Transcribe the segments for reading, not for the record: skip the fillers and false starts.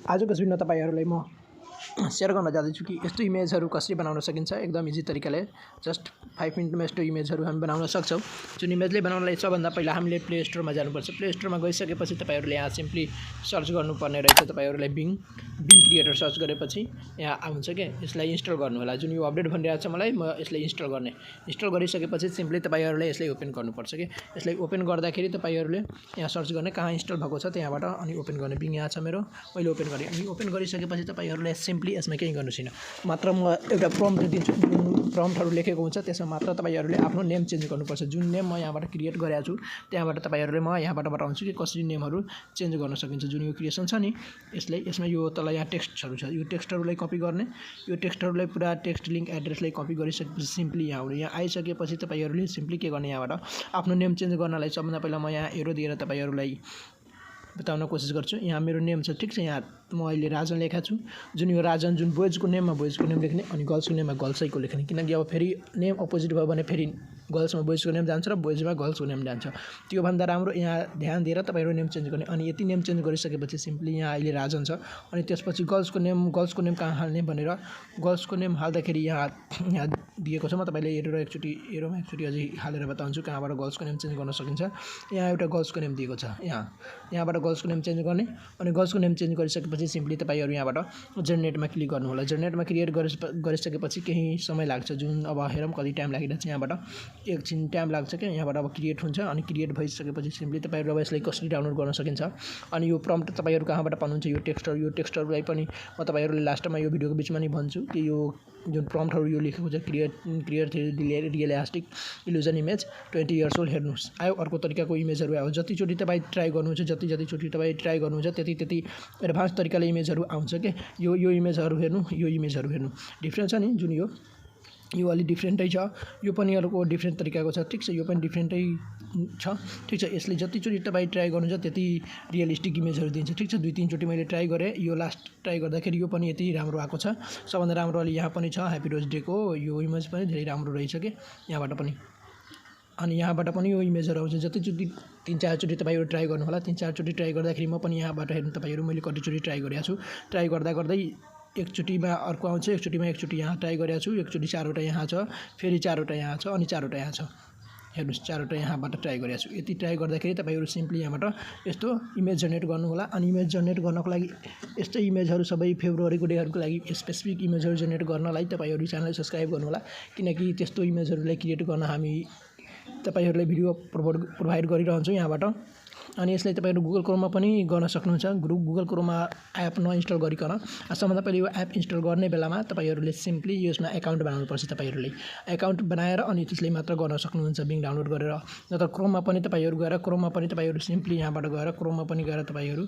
आजको भिडियोमा तपाईहरुलाई म शेयर गर्न जाँदैछु कि यस्तो इमेजहरु कसरी बनाउन सकिन्छ एकदम इजी तरिकाले जस्ट 5 मिनेटमा यस्तो इमेजहरु हामी बनाउन सक्छौं। जुन इमेजले बनाउनलाई सबभन्दा पहिला हामीले प्ले स्टोरमा जानुपर्छ। प्ले स्टोरमा गइसकेपछि तपाईहरुले यहाँ सिम्पली सर्च गर्नुपर्ने रहेछ। तपाईहरुले बिङ क्रिएटर सर्च गरेपछि यहाँ आउँछ के यसलाई इन्स्टल गर्नु होला। जुन यो अपडेट भनिरहेको छ मलाई म यसलाई इन्स्टल गर्ने। इन्स्टल गरिसकेपछि सिम्पली तपाईहरुले यसलाई ओपन गर्नुपर्छ के यसलाई ओपन गर्दाखेरि तपाईहरुले यहाँ सर्च गर्ने कहाँ इन्स्टल भएको छ त्यहाँबाट अनि ओपन गर्ने। बिङ यहाँ छ मेरो मैले ओपन गरे अनि ओपन गरिसकेपछि तपाईहरुले सिम्पली यसमा केही गर्नु छैन मात्र म एउटा प्रम्प्ट दिन्छु। प्रम्प्टहरु लेखेको हुन्छ त्यसमा मात्र तपाईहरुले आफ्नो नेम चेन्ज गर्नुपर्छ। जुन नेम म यहाँबाट क्रिएट गरेको छु त्यहाँबाट तपाईहरुले म यहाँबाट बताउँछु कि कसरी नेमहरु चेन्ज गर्न सकिन्छ। जुन यो क्रिएसन छ नि यसमा यो तल यहाँ टेक्स्टहरु छ। यो टेक्स्टहरुलाई कपी गर्ने। यो टेक्स्टहरुलाई पुरा टेक्स्ट लिंक एड्रेसलाई कपी गरिसकेपछि सिम्पली यहाँ आउने। यहाँ आइसकेपछि तपाईहरुले सिम्पली के गर्ने यहाँबाट आफ्नो नेम चेन्ज गर्नलाई सबभन्दा पहिला म यहाँ एरो दिएर तपाईहरुलाई बताउन कोसिस गर्छु। यहाँ मेरो नेम छ ठीक छ। यहाँ म अहिले राजन लेखेको छु। जुन यो राजन जुन बोयजको नेममा बोयजको नेम लेख्ने अनि गर्ल्सको नेममा गर्ल्सैको लेख्ने किनकि अब फेरि नेम अपोजिट भयो भने फेरि गर्ल्समा बोयजको नेम जान्छ र बोयजमा गर्ल्सको नेम जान्छ। त्यो भन्दा राम्रो यहाँ ध्यान दिएर तपाईहरु नेम चेन्ज गर्ने। अनि यति नेम चेन्ज गरिसकेपछि सिम्पली यहाँ अहिले राजन छ अनि त्यसपछि गर्ल्सको नेम कहाँ हाल्ने भनेर गर्ल्सको नेम हाल्दाखेरि यहाँ दिएको छ। म तपाईलाई एरोमा एकचोटी अझै हालेर बताउँछु कहाँबाट गर्ल्सको नेम चेन्ज गर्न सकिन्छ। यहाँ एउटा गर्ल्सको नेम दिएको छ। यहाँबाट गर्ल्सको नेम चेन्ज गर्ने अनि गर्ल्सको नेम चेन्ज गरिसकेपछि सिम्पली तपाईहरु यहाँबाट जेनेरेटमा क्लिक गर्नु होला। जेनेरेटमा क्रिएट गरिसकेपछि केही समय लाग्छ। जुन अब हेरौँ कति टाइम लागिरहेछ। यहाँबाट एकछिन टाइम लाग्छ के यहाँबाट अब क्रिएट हुन्छ अनि क्रिएट भइसकेपछि सिम्पली तपाईहरु अब यसलाई कसरी डाउनलोड गर्न सकिन्छ। अनि यो प्रम्प्ट तपाईहरु कहाँबाट पाउनुहुन्छ यो टेक्स्टहरुलाई पनि म तपाईहरुले लास्टमा यो भिडियोको बीचमा नि भन्छु कि यो जुन प्रम्प्टहरु यो लेखेको छ create realistic illusion image 20 years old हेर्नुस् आयो अर्को तरिकाको इमेजहरु आयो। जतिचोटी तपाई ट्राई गर्नुहुन्छ जतिचोटी तपाई ट्राई गर्नुहुन्छ त्यति एडभान्स तरिकाले इमेजहरु आउँछ के यो इमेजहरु हेर्नु यो इमेजहरु हेर्नु डिफरेन्ट छ नि। जुन यो अलि डिफरेन्टै छ। यो पनि अर्को डिफरेन्ट तरिकाको छ ठीक छ। यो पनि डिफरेन्टै छ ठीक छ। यसले जतिचोटी तपाई ट्राई गर्नुहुन्छ त्यति रियलिस्टिक इमेजहरु दिन्छ ठीक छ। 2-3 चोटी मैले ट्राई गरे। यो लास्ट ट्राई गर्दाखेरि यो पनि यति राम्रो आएको छ। सबभन्दा राम्रो अलि यहाँ पनि छ ह्यापी रोज डे को यो इमेज पनि धेरै राम्रो रहेछ के यहाँबाट पनि। अनि यहाँबाट पनि यो इमेजहरु आउँछ। जतिचोटी 3-4 चोटी तपाईहरु ट्राई गर्नु होला। 3-4 चोटी ट्राई गर्दाखेरि म पनि यहाँबाट हेर्नु तपाईहरु मैले कतिचोटी ट्राई गरेको छु। ट्राई गर्दै एकचोटीमा अर्को आउँछ एकचोटीमा एकचोटी यहाँ ट्राई गरेको छु। एकचोटी 4वटा यहाँ छ फेरि 4वटा यहाँ छ अनि 4वटा यहाँ छ हेर्नुस् 4वटा यहाँबाट ट्राई गरेको छु। यति ट्राई गर्दाखेरि तपाईहरु सिम्पली यहाँबाट यस्तो इमेज जेनेरेट गर्नु होला। अनि इमेज जेनेरेट गर्नको लागि यस्तै इमेजहरु सबै फेब्रुअरीको डेहरुको लागि स्पेसिफिक इमेजहरु जेनेरेट गर्नलाई तपाईहरु च्यानललाई सब्स्क्राइब गर्नु होला किनकि त्यस्तो इमेजहरुलाई क्रिएट गर्न हामी तपाईहरुलाई भिडियो प्रोभाइड गरिरहन्छौं यहाँबाट। अनि यसलाई तपाईहरु गुगल क्रोममा पनि गर्न सक्नुहुन्छ। गुगल क्रोममा एप नइन्स्टल गरिकन सबभन्दा पहिले यो एप इन्स्टल गर्ने बेलामा तपाईहरुले सिम्पली यसमा अकाउन्ट बनाउनु पर्छ। तपाईहरुले अकाउन्ट बनाएर अनि त्यसले मात्र गर्न सक्नुहुन्छ बिङ डाउनलोड गरेर। नत्र क्रोममा पनि तपाईहरु सिम्पली यहाँबाट गएर क्रोममा पनि गएर तपाईहरु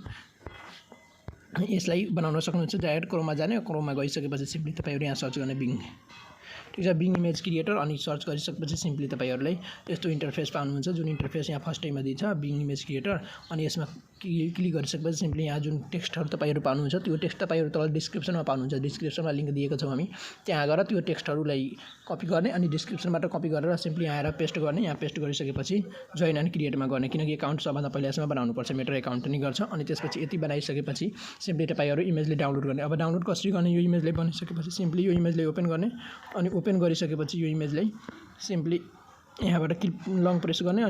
यसलाई बनाउन सक्नुहुन्छ। डाइरेक्ट क्रोममा जाने क्रोममा गइसकेपछि सिम्पली तपाईहरु यहाँ सर्च गर्ने बिङ ठीक छ। बिङ इमेज क्रिएटर अनि सर्च गरिसकेपछि सिम्पली तपाईहरुलाई यस्तो इन्टरफेस पाउनुहुन्छ। जुन इन्टरफेस यहाँ फर्स्ट टाइममा दिन्छ बिङ इमेज क्रिएटर अनि यसमा क्लिक गरिसकेपछि सिम्पली यहाँ जुन टेक्स्टहरु तपाईहरु पाउनुहुन्छ त्यो टेक्स्ट तपाईहरु तल डिस्क्रिप्सनमा पाउनुहुन्छ। डिस्क्रिप्सनमा लिंक दिएको छौं हामी त्यहाँ गएर त्यो टेक्स्टहरुलाई कपी गर्ने अनि डिस्क्रिप्सनबाट कपी गरेर सिम्पली यहाँ आएर पेस्ट गर्ने। यहाँ पेस्ट गरिसकेपछि जोइन एन्ड क्रिएटमा गर्ने किनकि अकाउन्ट सबभन्दा पहिला यसमा बनाउनु पर्छ। मेटर अकाउन्ट नि गर्छ अनि त्यसपछि यति बनाइसकेपछि सिम्पली तपाईहरु इमेजले डाउनलोड गर्ने। अब डाउनलोड कसरी गर्ने यो इमेजले बनिसकेपछि सिम्पली यो इमेजले ओपन गर्ने अनि ओपन गरिसकेपछि यो इमेजलाई सिम्पली यहाँबाट क्लिक लङ प्रेस गर्ने।